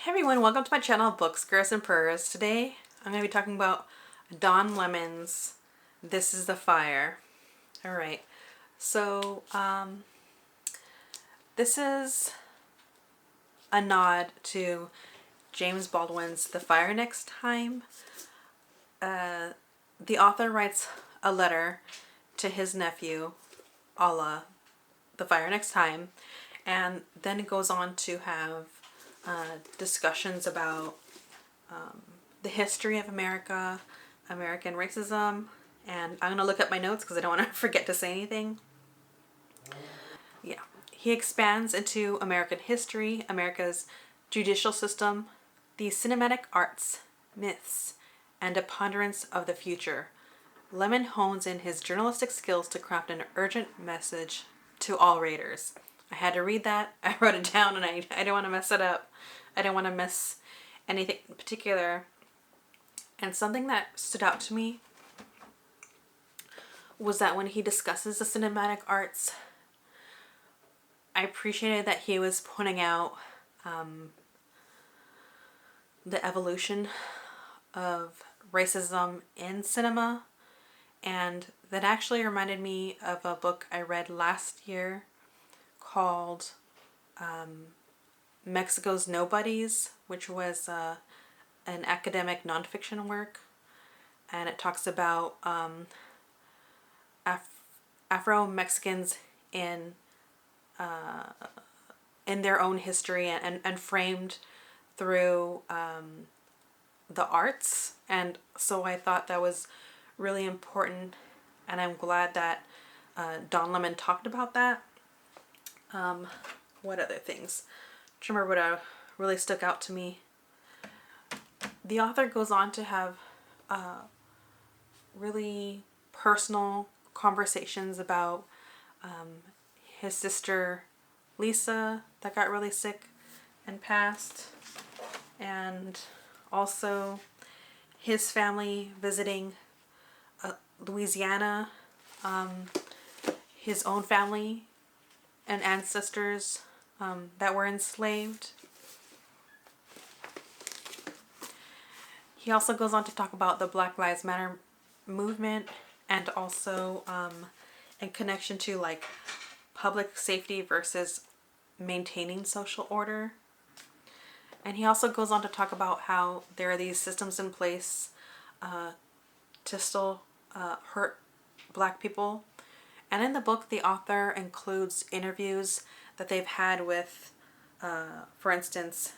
Hey everyone, welcome to my channel, Books, Gurrs, and Purrs. Today I'm going to be talking about Don Lemon's This is the Fire. Alright, so this is a nod to James Baldwin's The Fire Next Time. The author writes a letter to his nephew, a la The Fire Next Time, and then it goes on to have discussions about the history of America, American racism, and I'm going to look at my notes because I don't want to forget to say anything. Yeah. He expands into American history, America's judicial system, the cinematic arts, myths, and a ponderance of the future. Lemon hones in his journalistic skills to craft an urgent message to all readers. I had to read that. I wrote it down and I didn't want to mess it up. I didn't want to miss anything in particular. And something that stood out to me was that when he discusses the cinematic arts, I appreciated that he was pointing out the evolution of racism in cinema. And that actually reminded me of a book I read last year called Mexico's Nobodies, which was an academic nonfiction work, and it talks about Afro-Mexicans in their own history and framed through the arts. And so I thought that was really important, and I'm glad that Don Lemon talked about that. What other things? I remember what really stuck out to me. The author goes on to have really personal conversations about his sister Lisa that got really sick and passed, and also his family visiting Louisiana, his own family and ancestors that were enslaved. He also goes on to talk about the Black Lives Matter movement, and also in connection to like public safety versus maintaining social order. And he also goes on to talk about how there are these systems in place to still hurt Black people. And in the book, the author includes interviews that they've had with, for instance,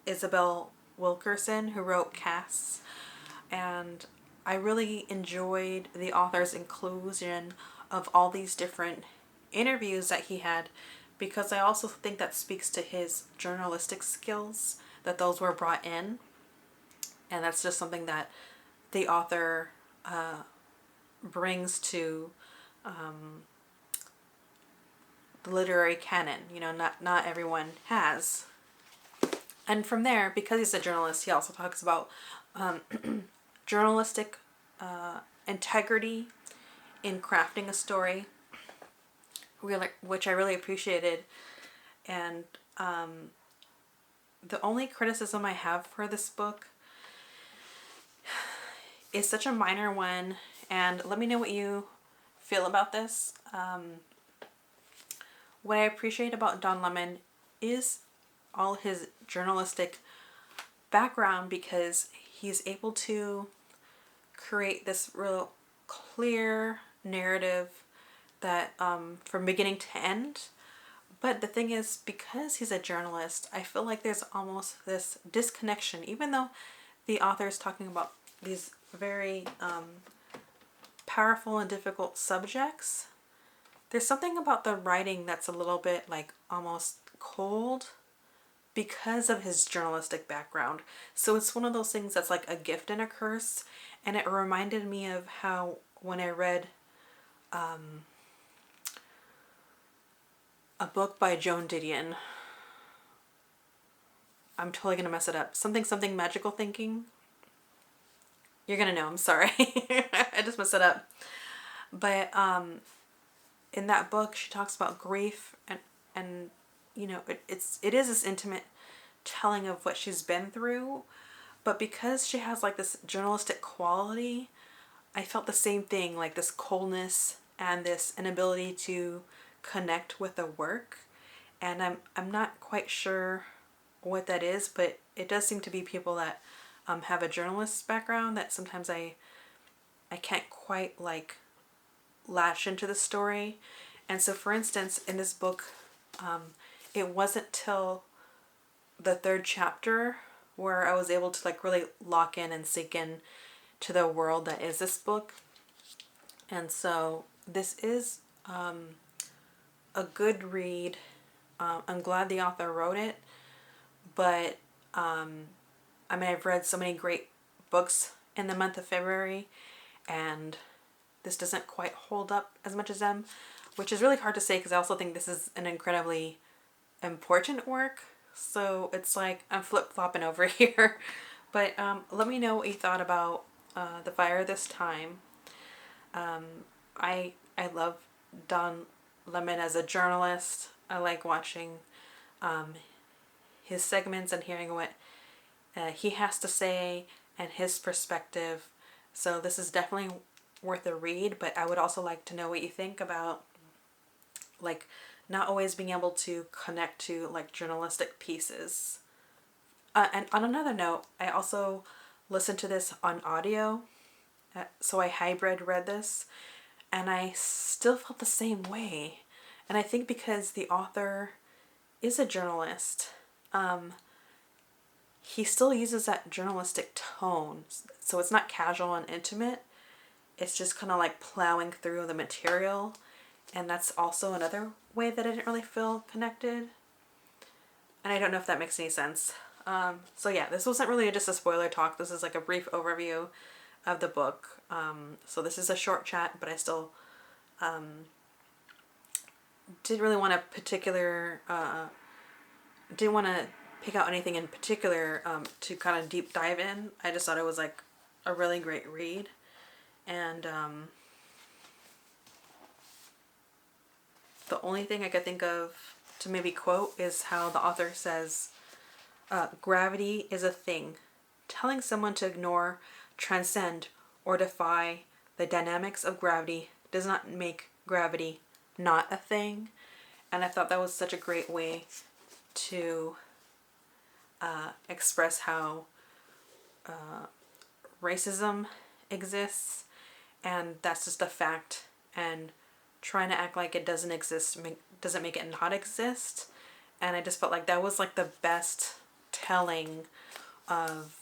Isabel Wilkerson, who wrote Casts. And I really enjoyed the author's inclusion of all these different interviews that he had, because I also think that speaks to his journalistic skills, that those were brought in. And that's just something that the author brings to the literary canon. You know, not everyone has. And from there, because he's a journalist, he also talks about journalistic integrity in crafting a story, which I really appreciated. And the only criticism I have for this book is such a minor one, and let me know what you feel about this. What I appreciate about Don Lemon is all his journalistic background, because he's able to create this real clear narrative that from beginning to end. But the thing is, because he's a journalist, I feel like there's almost this disconnection, even though the author is talking about these very powerful and difficult subjects. There's something about the writing that's a little bit like almost cold because of his journalistic background. So it's one of those things that's like a gift and a curse. And it reminded me of how when I read a book by Joan Didion, I'm totally gonna mess it up. Something magical thinking. You're gonna know, I'm sorry. I just messed it up. But in that book she talks about grief, and you know, it is this intimate telling of what she's been through, but because she has like this journalistic quality, I felt the same thing, like this coldness and this inability to connect with the work. And I'm not quite sure what that is, but it does seem to be people that have a journalist background that sometimes I can't quite like latch into the story. And so for instance, in this book, it wasn't till the third chapter where I was able to like really lock in and sink in to the world that is this book. And so this is a good read. I'm glad the author wrote it, but I mean, I've read so many great books in the month of February, and this doesn't quite hold up as much as them, which is really hard to say because I also think this is an incredibly important work. So it's like I'm flip-flopping over here. But let me know what you thought about The Fire this time. I love Don Lemon as a journalist. I like watching his segments and hearing what he has to say and his perspective. So this is definitely worth a read, but I would also like to know what you think about like not always being able to connect to like journalistic pieces. And on another note, I also listened to this on audio. So I hybrid read this and I still felt the same way. And I think because the author is a journalist, he still uses that journalistic tone. So it's not casual and intimate. It's just kind of like plowing through the material. And that's also another way that I didn't really feel connected. And I don't know if that makes any sense. So yeah, this wasn't really just a spoiler talk. This is like a brief overview of the book. So this is a short chat, but I still didn't really want didn't want to pick out anything in particular to kind of deep dive in. I just thought it was like a really great read. And the only thing I could think of to maybe quote is how the author says, gravity is a thing. Telling someone to ignore, transcend, or defy the dynamics of gravity does not make gravity not a thing. And I thought that was such a great way to express how racism exists, and that's just a fact, and trying to act like it doesn't exist doesn't make it not exist. And I just felt like that was like the best telling of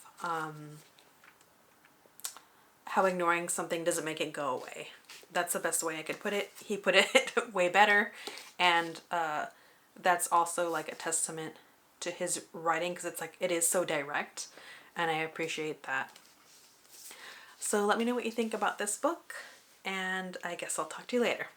how ignoring something doesn't make it go away. That's the best way I could put it. He put it way better, and that's also like a testament to his writing because it's like it is so direct, and I appreciate that. So let me know what you think about this book, and I guess I'll talk to you later.